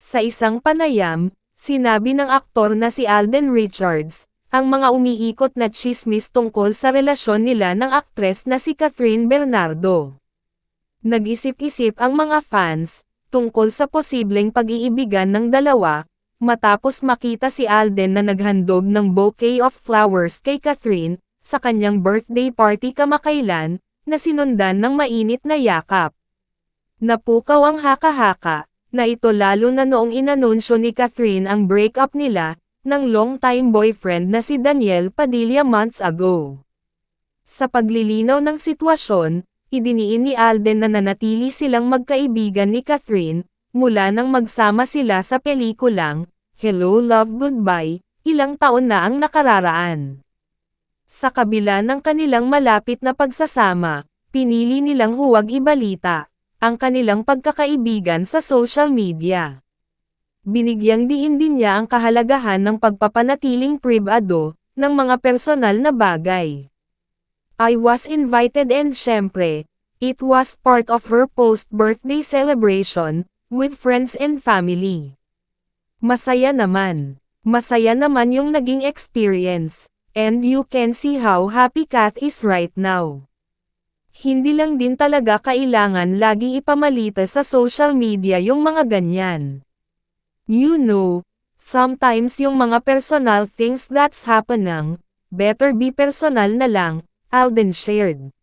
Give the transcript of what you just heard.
Sa isang panayam, sinabi ng aktor na si Alden Richards, ang mga umiikot na tsismis tungkol sa relasyon nila ng aktres na si Catherine Bernardo. Nag-isip-isip ang mga fans, tungkol sa posibleng pag-iibigan ng dalawa, matapos makita si Alden na naghandog ng bouquet of flowers kay Catherine, sa kanyang birthday party kamakailan, na sinundan ng mainit na yakap. Napukaw ang haka-haka, na ito lalo na noong inanunsyo ni Catherine ang breakup nila, ng long-time boyfriend na si Daniel Padilla months ago. Sa paglilinaw ng sitwasyon, idiniin ni Alden na nanatili silang magkaibigan ni Catherine, mula nang magsama sila sa pelikulang, Hello Love Goodbye, ilang taon na ang nakararaan. Sa kabila ng kanilang malapit na pagsasama, pinili nilang huwag ibalita ang kanilang pagkakaibigan sa social media. Binigyang diin din niya ang kahalagahan ng pagpapanatiling pribado ng mga personal na bagay. I was invited and syempre, it was part of her post-birthday celebration with friends and family. Masaya naman yung naging experience, and you can see how happy Kath is right now. Hindi lang din talaga kailangan lagi ipamalita sa social media yung mga ganyan. You know, sometimes yung mga personal things that's happening, better be personal na lang, Alden shared.